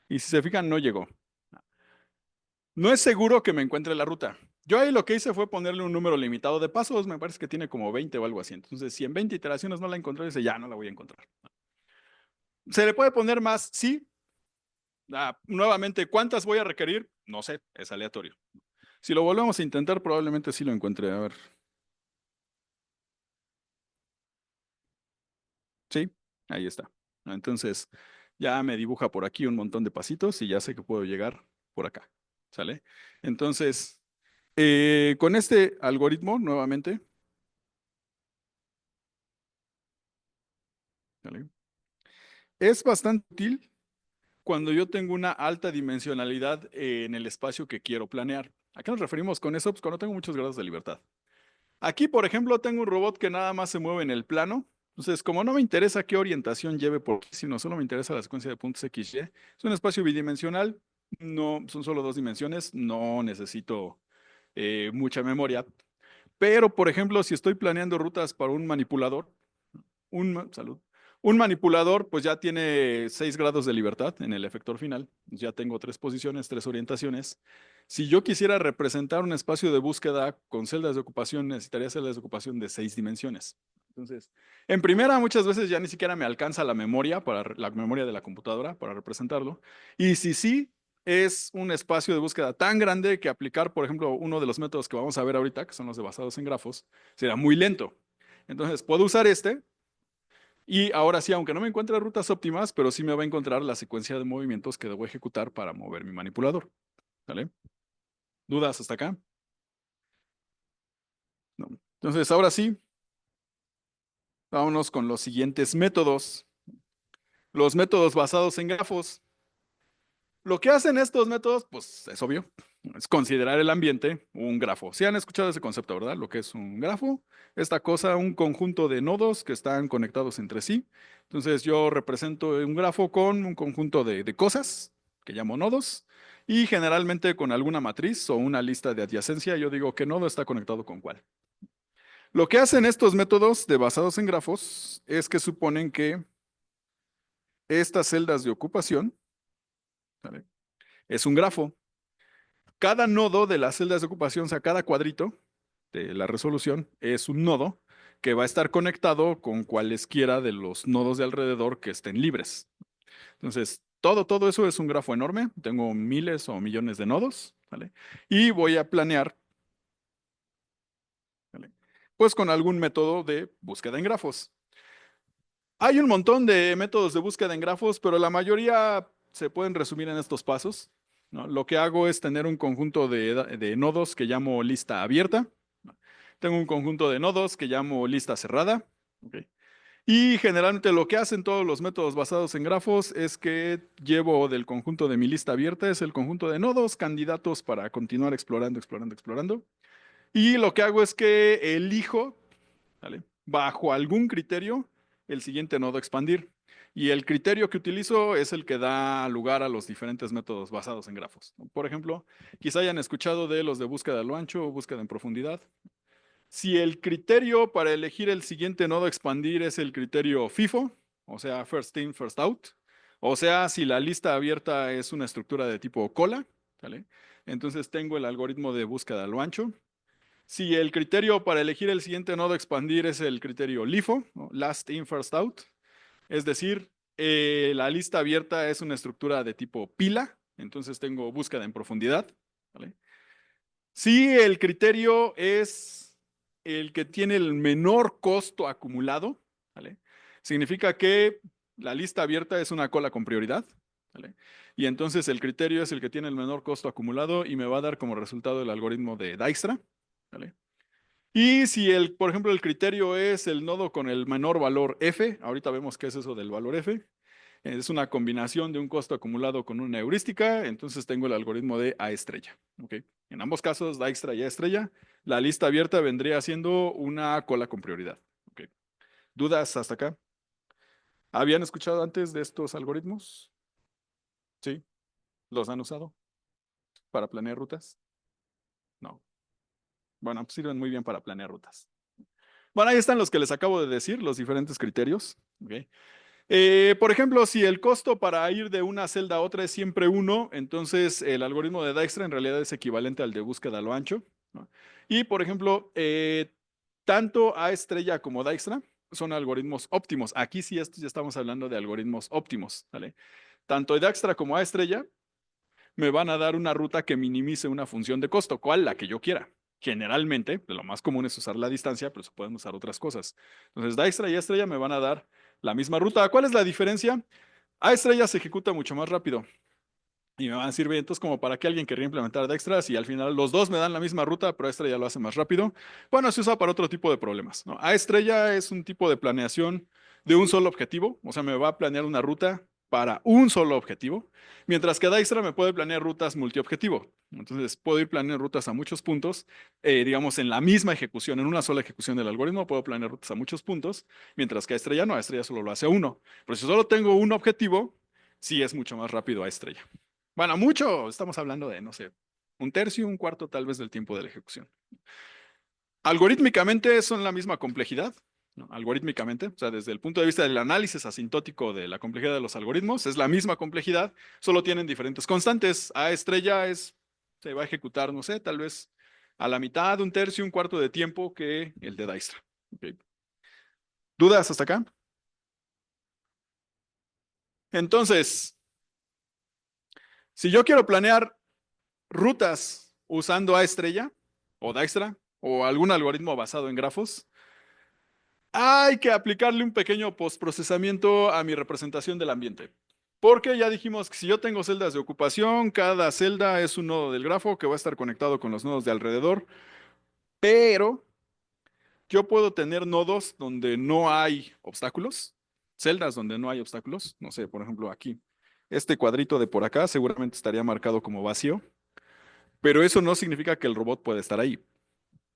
y si se fijan, no llegó. No es seguro que me encuentre la ruta. Yo ahí lo que hice fue ponerle un número limitado de pasos, me parece que tiene como 20 o algo así. Entonces, si en 20 iteraciones no la encontré, dice, ya no la voy a encontrar. ¿Se le puede poner más? Sí. Nuevamente, ¿cuántas voy a requerir? No sé, es aleatorio. Si lo volvemos a intentar, probablemente sí lo encuentre. A ver. Sí, ahí está. Entonces, ya me dibuja por aquí un montón de pasitos y ya sé que puedo llegar por acá. ¿Sale? Entonces, con este algoritmo, nuevamente, ¿sale? Es bastante útil cuando yo tengo una alta dimensionalidad en el espacio que quiero planear. ¿A qué nos referimos con eso? Pues cuando tengo muchos grados de libertad. Aquí, por ejemplo, tengo un robot que nada más se mueve en el plano. Entonces, como no me interesa qué orientación lleve por aquí, sino solo me interesa la secuencia de puntos X, Y, es un espacio bidimensional, no, son solo dos dimensiones, no necesito mucha memoria. Pero, por ejemplo, si estoy planeando rutas para un manipulador, salud. Un manipulador, pues ya tiene 6 grados de libertad en el efector final. Ya tengo 3 posiciones, 3 orientaciones. Si yo quisiera representar un espacio de búsqueda con celdas de ocupación, necesitaría celdas de ocupación de 6 dimensiones. Entonces, en primera, muchas veces ya ni siquiera me alcanza la memoria la memoria de la computadora para representarlo. Y si sí, es un espacio de búsqueda tan grande que aplicar, por ejemplo, uno de los métodos que vamos a ver ahorita, que son los de basados en grafos, será muy lento. Entonces, puedo usar este y ahora sí, aunque no me encuentre rutas óptimas, pero sí me va a encontrar la secuencia de movimientos que debo ejecutar para mover mi manipulador. ¿Vale? ¿Dudas hasta acá? No. Entonces, ahora sí, vámonos con los siguientes métodos. Los métodos basados en grafos. Lo que hacen estos métodos, pues es obvio, es considerar el ambiente un grafo. Si han escuchado ese concepto, ¿verdad? Lo que es un grafo, esta cosa, un conjunto de nodos que están conectados entre sí. Entonces yo represento un grafo con un conjunto de cosas que llamo nodos y generalmente con alguna matriz o una lista de adyacencia, yo digo qué nodo está conectado con cuál. Lo que hacen estos métodos de basados en grafos es que suponen que estas celdas de ocupación, ¿vale? Es un grafo. Cada nodo de las celdas de ocupación, o sea, cada cuadrito de la resolución es un nodo que va a estar conectado con cualesquiera de los nodos de alrededor que estén libres. Entonces, todo eso es un grafo enorme. Tengo miles o millones de nodos, ¿vale? Y voy a planear, ¿vale? Pues con algún método de búsqueda en grafos. Hay un montón de métodos de búsqueda en grafos, pero la mayoría se pueden resumir en estos pasos, ¿no? Lo que hago es tener un conjunto de nodos que llamo lista abierta. Tengo un conjunto de nodos que llamo lista cerrada. ¿Ok? Y generalmente lo que hacen todos los métodos basados en grafos es que llevo del conjunto de mi lista abierta, es el conjunto de nodos candidatos para continuar explorando, explorando, explorando. Y lo que hago es que elijo, ¿vale? Bajo algún criterio, el siguiente nodo a expandir. Y el criterio que utilizo es el que da lugar a los diferentes métodos basados en grafos. Por ejemplo, quizá hayan escuchado de los de búsqueda a lo ancho o búsqueda en profundidad. Si el criterio para elegir el siguiente nodo a expandir es el criterio FIFO, o sea, first in, first out, o sea, si la lista abierta es una estructura de tipo cola, ¿vale? Entonces tengo el algoritmo de búsqueda a lo ancho. Si el criterio para elegir el siguiente nodo a expandir es el criterio LIFO, ¿no? Last in, first out, es decir, la lista abierta es una estructura de tipo pila, entonces tengo búsqueda en profundidad, ¿vale? Si el criterio es el que tiene el menor costo acumulado, ¿vale? Significa que la lista abierta es una cola con prioridad, ¿vale? Y entonces el criterio es el que tiene el menor costo acumulado y me va a dar como resultado el algoritmo de Dijkstra, ¿vale? Y si por ejemplo, el criterio es el nodo con el menor valor F, ahorita vemos qué es eso del valor F, es una combinación de un costo acumulado con una heurística, entonces tengo el algoritmo de A estrella. ¿Ok? En ambos casos, Dijkstra y A estrella, la lista abierta vendría siendo una cola con prioridad. ¿Ok? ¿Dudas hasta acá? ¿Habían escuchado antes de estos algoritmos? ¿Sí? ¿Los han usado para planear rutas? No. Bueno, pues sirven muy bien para planear rutas. Bueno, ahí están los que les acabo de decir, los diferentes criterios. ¿Ok? Por ejemplo, si el costo para ir de una celda a otra es siempre uno, entonces el algoritmo de Dijkstra en realidad es equivalente al de búsqueda a lo ancho, ¿no? Y, por ejemplo, tanto A estrella como Dijkstra son algoritmos óptimos. Aquí sí, estos ya estamos hablando de algoritmos óptimos, ¿vale? Tanto Dijkstra como A estrella me van a dar una ruta que minimice una función de costo, cual la que yo quiera. Generalmente, lo más común es usar la distancia, pero se pueden usar otras cosas. Entonces, Dijkstra y A estrella me van a dar la misma ruta. ¿Cuál es la diferencia? A estrella se ejecuta mucho más rápido y me van a servir entonces como para que alguien querría implementar Dijkstra, si al final los dos me dan la misma ruta, pero A estrella lo hace más rápido. Bueno, se usa para otro tipo de problemas, ¿no? A estrella es un tipo de planeación de un solo objetivo, o sea, me va a planear una ruta para un solo objetivo, mientras que Dijkstra me puede planear rutas multiobjetivo. Entonces, puedo ir planeando rutas a muchos puntos, digamos, en la misma ejecución, en una sola ejecución del algoritmo, puedo planear rutas a muchos puntos, mientras que a estrella no, a estrella solo lo hace a uno. Pero si solo tengo un objetivo, sí es mucho más rápido a estrella. Bueno, mucho, estamos hablando de, no sé, un tercio, un cuarto tal vez del tiempo de la ejecución. Algorítmicamente son la misma complejidad, ¿no? Algorítmicamente, o sea, desde el punto de vista del análisis asintótico de la complejidad de los algoritmos, es la misma complejidad, solo tienen diferentes constantes. A estrella se va a ejecutar, no sé, tal vez a la mitad, un tercio, un cuarto de tiempo que el de Dijkstra. Ok. ¿Dudas hasta acá? Entonces, si yo quiero planear rutas usando A estrella o Dijkstra o algún algoritmo basado en grafos, hay que aplicarle un pequeño postprocesamiento a mi representación del ambiente. Porque ya dijimos que si yo tengo celdas de ocupación, cada celda es un nodo del grafo que va a estar conectado con los nodos de alrededor, pero yo puedo tener nodos donde no hay obstáculos, celdas donde no hay obstáculos, no sé, por ejemplo aquí. Este cuadrito de por acá seguramente estaría marcado como vacío, pero eso no significa que el robot pueda estar ahí,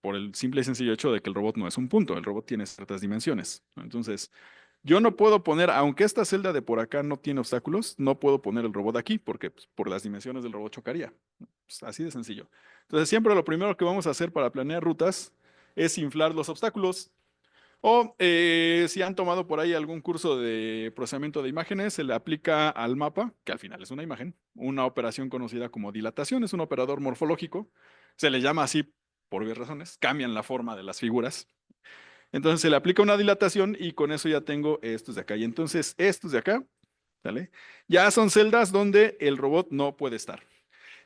por el simple y sencillo hecho de que el robot no es un punto, el robot tiene ciertas dimensiones. Entonces, yo no puedo poner, aunque esta celda de por acá no tiene obstáculos, no puedo poner el robot aquí porque pues, por las dimensiones del robot chocaría. Pues, así de sencillo. Entonces, siempre lo primero que vamos a hacer para planear rutas es inflar los obstáculos. O si han tomado por ahí algún curso de procesamiento de imágenes, se le aplica al mapa, que al final es una imagen, una operación conocida como dilatación, es un operador morfológico. Se le llama así por varias razones, cambian la forma de las figuras. Entonces se le aplica una dilatación y con eso ya tengo estos de acá. Y entonces estos de acá, ¿vale? Ya son celdas donde el robot no puede estar.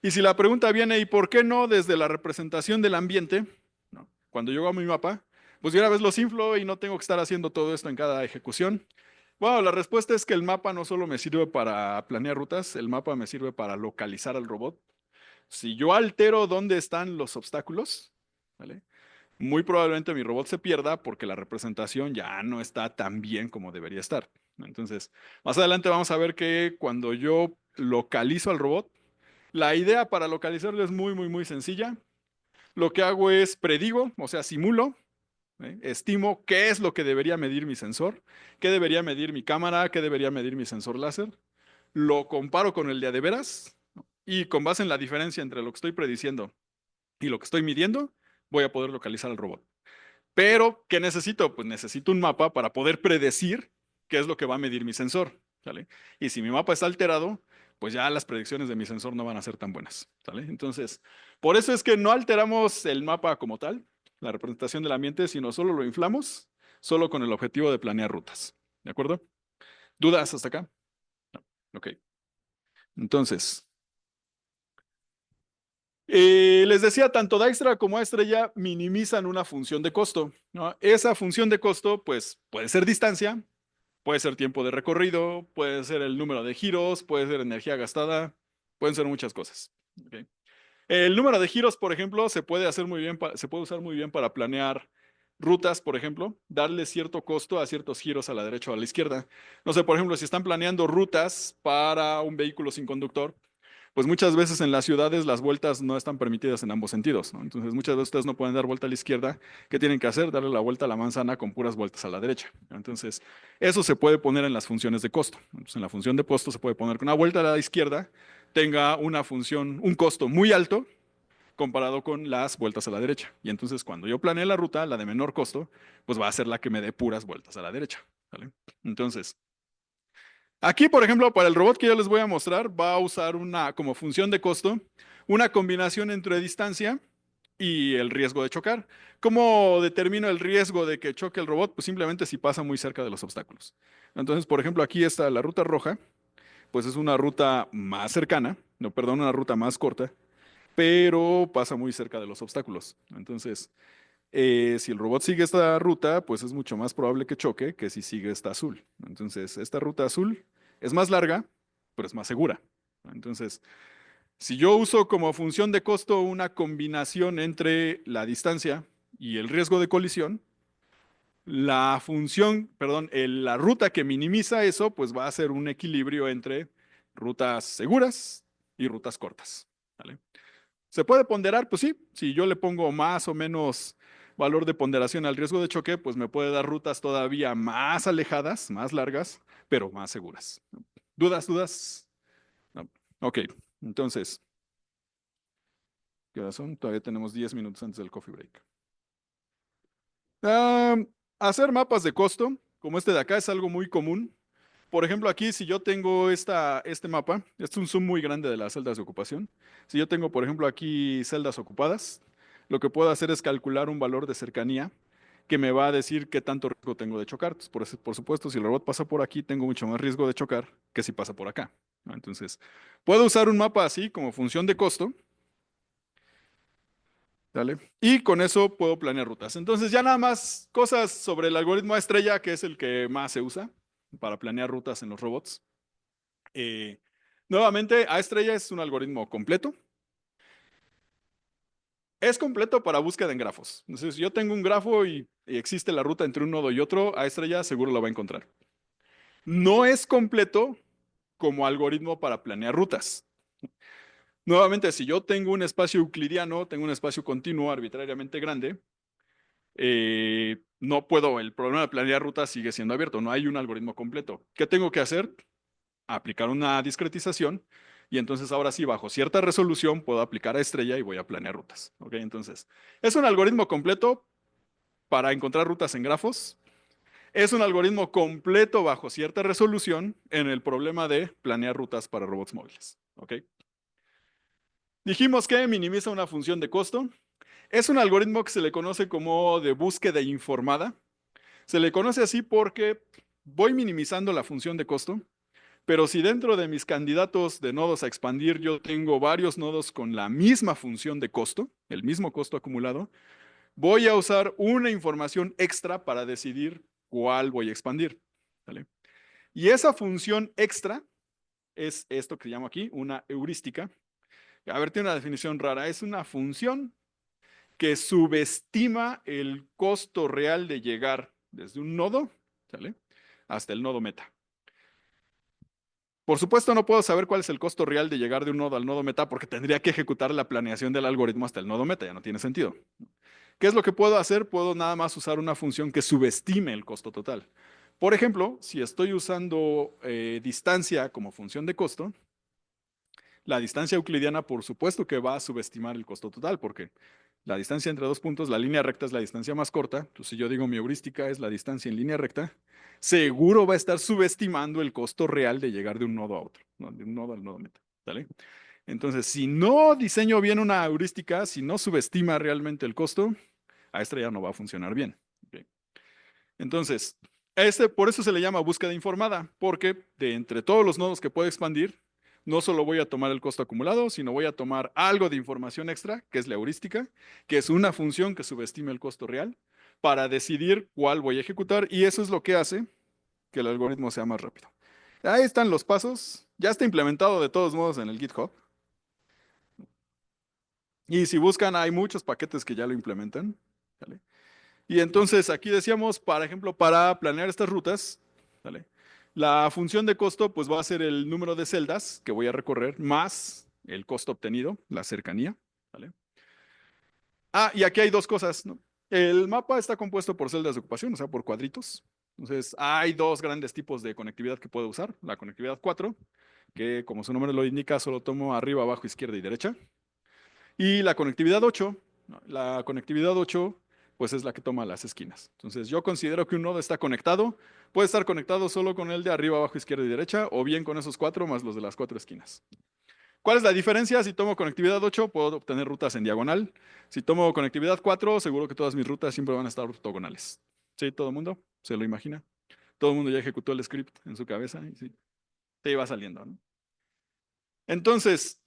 Y si la pregunta viene, ¿y por qué no desde la representación del ambiente? ¿No? Cuando yo hago mi mapa, pues yo una vez los inflo y no tengo que estar haciendo todo esto en cada ejecución. Bueno, la respuesta es que el mapa no solo me sirve para planear rutas, el mapa me sirve para localizar al robot. Si yo altero dónde están los obstáculos, ¿vale? Muy probablemente mi robot se pierda porque la representación ya no está tan bien como debería estar. Entonces, más adelante vamos a ver que cuando yo localizo al robot, la idea para localizarlo es muy sencilla. Lo que hago es predigo, o sea, simulo, estimo qué es lo que debería medir mi sensor, qué debería medir mi cámara, qué debería medir mi sensor láser. Lo comparo con el de veras y con base en la diferencia entre lo que estoy prediciendo y lo que estoy midiendo, voy a poder localizar al robot. Pero, ¿qué necesito? Pues necesito un mapa para poder predecir qué es lo que va a medir mi sensor, ¿sale? Y si mi mapa está alterado, pues ya las predicciones de mi sensor no van a ser tan buenas, ¿sale? Entonces, por eso es que no alteramos el mapa como tal, la representación del ambiente, sino solo lo inflamos, solo con el objetivo de planear rutas, ¿de acuerdo? ¿Dudas hasta acá? No. Ok. Entonces, les decía, tanto Dijkstra como Estrella minimizan una función de costo, ¿no? Esa función de costo, pues, puede ser distancia, puede ser tiempo de recorrido, puede ser el número de giros, puede ser energía gastada, pueden ser muchas cosas. ¿Ok? El número de giros, por ejemplo, se puede hacer muy bien, se puede usar muy bien para planear rutas, por ejemplo, darle cierto costo a ciertos giros a la derecha o a la izquierda. No sé, por ejemplo, si están planeando rutas para un vehículo sin conductor, pues muchas veces en las ciudades las vueltas no están permitidas en ambos sentidos, ¿no? Entonces muchas veces ustedes no pueden dar vuelta a la izquierda. ¿Qué tienen que hacer? Darle la vuelta a la manzana con puras vueltas a la derecha. Entonces eso se puede poner en las funciones de costo. Entonces en la función de costo se puede poner que una vuelta a la izquierda tenga una función, un costo muy alto comparado con las vueltas a la derecha. Y entonces cuando yo planee la ruta, la de menor costo, pues va a ser la que me dé puras vueltas a la derecha, ¿vale? Entonces, aquí, por ejemplo, para el robot que yo les voy a mostrar, va a usar una, como función de costo, una combinación entre distancia y el riesgo de chocar. ¿Cómo determino el riesgo de que choque el robot? Pues simplemente si pasa muy cerca de los obstáculos. Entonces, por ejemplo, aquí está la ruta roja, pues es una ruta más cercana, no, perdón, una ruta más corta, pero pasa muy cerca de los obstáculos. Entonces, si el robot sigue esta ruta, pues es mucho más probable que choque que si sigue esta azul. Entonces, esta ruta azul es más larga, pero es más segura. Entonces, si yo uso como función de costo una combinación entre la distancia y el riesgo de colisión, la función, perdón, la ruta que minimiza eso, pues va a ser un equilibrio entre rutas seguras y rutas cortas. ¿Vale? ¿Se puede ponderar? Pues sí, si yo le pongo más o menos valor de ponderación al riesgo de choque, pues me puede dar rutas todavía más alejadas, más largas, pero más seguras. ¿Dudas, dudas? No. Ok, entonces, ¿qué horas son? Todavía tenemos 10 minutos antes del coffee break. Ah, hacer mapas de costo, como este de acá, es algo muy común. Por ejemplo, aquí, si yo tengo este mapa, este es un zoom muy grande de las celdas de ocupación. Si yo tengo, por ejemplo, aquí celdas ocupadas, lo que puedo hacer es calcular un valor de cercanía que me va a decir qué tanto riesgo tengo de chocar. Entonces, por supuesto, si el robot pasa por aquí, tengo mucho más riesgo de chocar que si pasa por acá, ¿no? Entonces, puedo usar un mapa así como función de costo. ¿Vale? Y con eso puedo planear rutas. Entonces ya nada más cosas sobre el algoritmo A estrella, que es el que más se usa para planear rutas en los robots. Eh, nuevamente, A estrella es un algoritmo completo. Es completo para búsqueda en grafos. Entonces, si yo tengo un grafo y existe la ruta entre un nodo y otro, A estrella seguro lo va a encontrar. No es completo como algoritmo para planear rutas. Nuevamente, si yo tengo un espacio euclidiano, tengo un espacio continuo arbitrariamente grande, no puedo, el problema de planear rutas sigue siendo abierto, no hay un algoritmo completo. ¿Qué tengo que hacer? Aplicar una discretización y entonces ahora sí, bajo cierta resolución, puedo aplicar a estrella y voy a planear rutas. ¿Ok? Entonces, es un algoritmo completo para encontrar rutas en grafos. Es un algoritmo completo bajo cierta resolución en el problema de planear rutas para robots móviles. ¿Ok? Dijimos que minimiza una función de costo. Es un algoritmo que se le conoce como de búsqueda informada. Se le conoce así porque voy minimizando la función de costo, pero si dentro de mis candidatos de nodos a expandir yo tengo varios nodos con la misma función de costo, el mismo costo acumulado, voy a usar una información extra para decidir cuál voy a expandir. ¿Vale? Y esa función extra es esto que llamo aquí una heurística. A ver, tiene una definición rara. Es una función que subestima el costo real de llegar desde un nodo, ¿sale? Hasta el nodo meta. Por supuesto, no puedo saber cuál es el costo real de llegar de un nodo al nodo meta porque tendría que ejecutar la planeación del algoritmo hasta el nodo meta, ya no tiene sentido. ¿Qué es lo que puedo hacer? Puedo nada más usar una función que subestime el costo total. Por ejemplo, si estoy usando distancia como función de costo, la distancia euclidiana, por supuesto que va a subestimar el costo total, porque la distancia entre dos puntos, la línea recta es la distancia más corta. Entonces, si yo digo mi heurística es la distancia en línea recta, seguro va a estar subestimando el costo real de llegar de un nodo a otro, ¿no? De un nodo al nodo meta. ¿Vale? Entonces, si no diseño bien una heurística, si no subestima realmente el costo, a esta ya no va a funcionar bien. ¿Ok? Entonces, por eso se le llama búsqueda informada, porque de entre todos los nodos que puede expandir, no solo voy a tomar el costo acumulado, sino voy a tomar algo de información extra, que es la heurística, que es una función que subestime el costo real, para decidir cuál voy a ejecutar, y eso es lo que hace que el algoritmo sea más rápido. Ahí están los pasos, ya está implementado de todos modos en el GitHub, y si buscan, hay muchos paquetes que ya lo implementan. ¿Vale? Y entonces aquí decíamos, por ejemplo, para planear estas rutas, ¿vale? La función de costo pues va a ser el número de celdas que voy a recorrer más el costo obtenido, la cercanía, ¿vale? Ah, y aquí hay dos cosas, ¿no? El mapa está compuesto por celdas de ocupación, o sea, por cuadritos. Entonces, hay dos grandes tipos de conectividad que puedo usar. La conectividad 4, que como su nombre lo indica, solo tomo arriba, abajo, izquierda y derecha. Y la conectividad 8, ¿no? La conectividad 8, pues es la que toma las esquinas. Entonces, yo considero que un nodo está conectado, puede estar conectado solo con el de arriba, abajo, izquierda y derecha, o bien con esos cuatro más los de las cuatro esquinas. ¿Cuál es la diferencia? Si tomo conectividad 8, puedo obtener rutas en diagonal. Si tomo conectividad 4, seguro que todas mis rutas siempre van a estar ortogonales. ¿Sí? ¿Todo el mundo se lo imagina? Todo el mundo ya ejecutó el script en su cabeza y sí, te iba saliendo, ¿no? Entonces,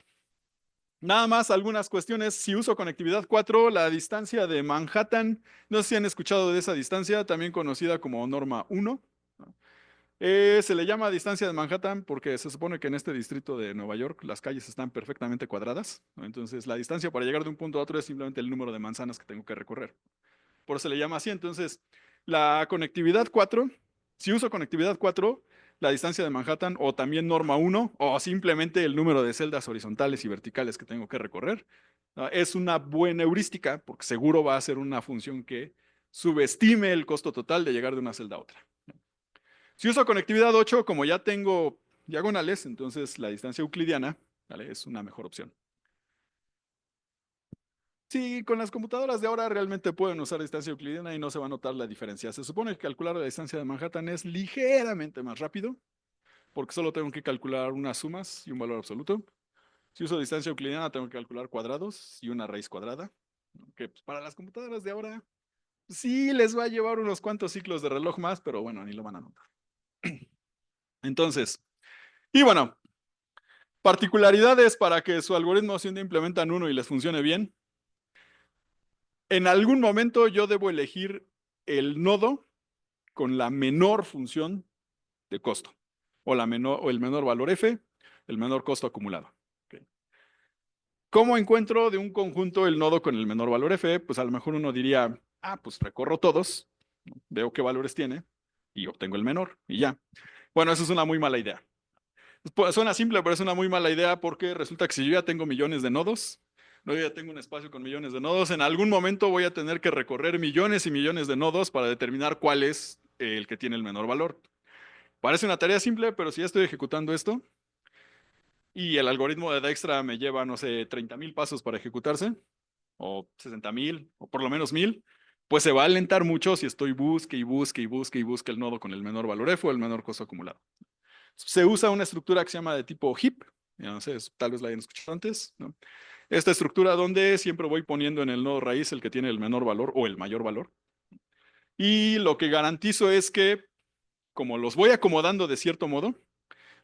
nada más algunas cuestiones. Si uso conectividad 4, la distancia de Manhattan, no sé si han escuchado de esa distancia, también conocida como norma 1. ¿No? Se le llama distancia de Manhattan porque se supone que en este distrito de Nueva York las calles están perfectamente cuadradas, ¿no? Entonces, la distancia para llegar de un punto a otro es simplemente el número de manzanas que tengo que recorrer. Por eso se le llama así. Entonces, la conectividad 4, si uso conectividad 4, la distancia de Manhattan o también norma 1 o simplemente el número de celdas horizontales y verticales que tengo que recorrer, es una buena heurística porque seguro va a ser una función que subestime el costo total de llegar de una celda a otra. Si uso conectividad 8, como ya tengo diagonales, entonces la distancia euclidiana, ¿vale?, es una mejor opción. Sí, con las computadoras de ahora realmente pueden usar distancia euclidiana y no se va a notar la diferencia. Se supone que calcular la distancia de Manhattan es ligeramente más rápido, porque solo tengo que calcular unas sumas y un valor absoluto. Si uso distancia euclidiana, tengo que calcular cuadrados y una raíz cuadrada, que pues, para las computadoras de ahora sí les va a llevar unos cuantos ciclos de reloj más, pero bueno, ni lo van a notar. Entonces, y bueno, particularidades para que su algoritmo, si un día implementan uno y les funcione bien. En algún momento yo debo elegir el nodo con la menor función de costo, o el menor valor f, el menor costo acumulado. Okay. ¿Cómo encuentro de un conjunto el nodo con el menor valor f? Pues a lo mejor uno diría, pues recorro todos, veo qué valores tiene y obtengo el menor y ya. Bueno, eso es una muy mala idea. Pues, suena simple, pero es una muy mala idea porque resulta que si yo ya tengo millones de nodos, no, yo ya tengo un espacio con millones de nodos, en algún momento voy a tener que recorrer millones y millones de nodos para determinar cuál es el que tiene el menor valor. Parece una tarea simple, pero si ya estoy ejecutando esto y el algoritmo de Dijkstra me lleva, no sé, 30,000 pasos para ejecutarse, o 60,000, o por lo menos 1,000, pues se va a alentar mucho si estoy busque y busque y busque y busque el nodo con el menor valor f o el menor costo acumulado. Se usa una estructura que se llama de tipo heap, ya no sé, tal vez la hayan escuchado antes, ¿no? Esta estructura donde siempre voy poniendo en el nodo raíz el que tiene el menor valor o el mayor valor. Y lo que garantizo es que, como los voy acomodando de cierto modo,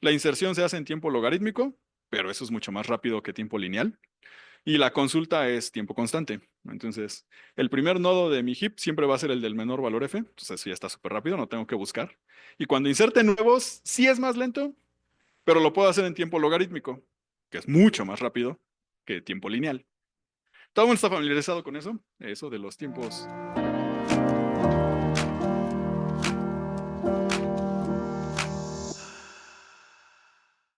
la inserción se hace en tiempo logarítmico, pero eso es mucho más rápido que tiempo lineal. Y la consulta es tiempo constante. Entonces, el primer nodo de mi heap siempre va a ser el del menor valor f. Entonces, eso ya está súper rápido, no tengo que buscar. Y cuando inserte nuevos, sí es más lento, pero lo puedo hacer en tiempo logarítmico, que es mucho más rápido que tiempo lineal. ¿Todo el mundo está familiarizado con eso? Eso de los tiempos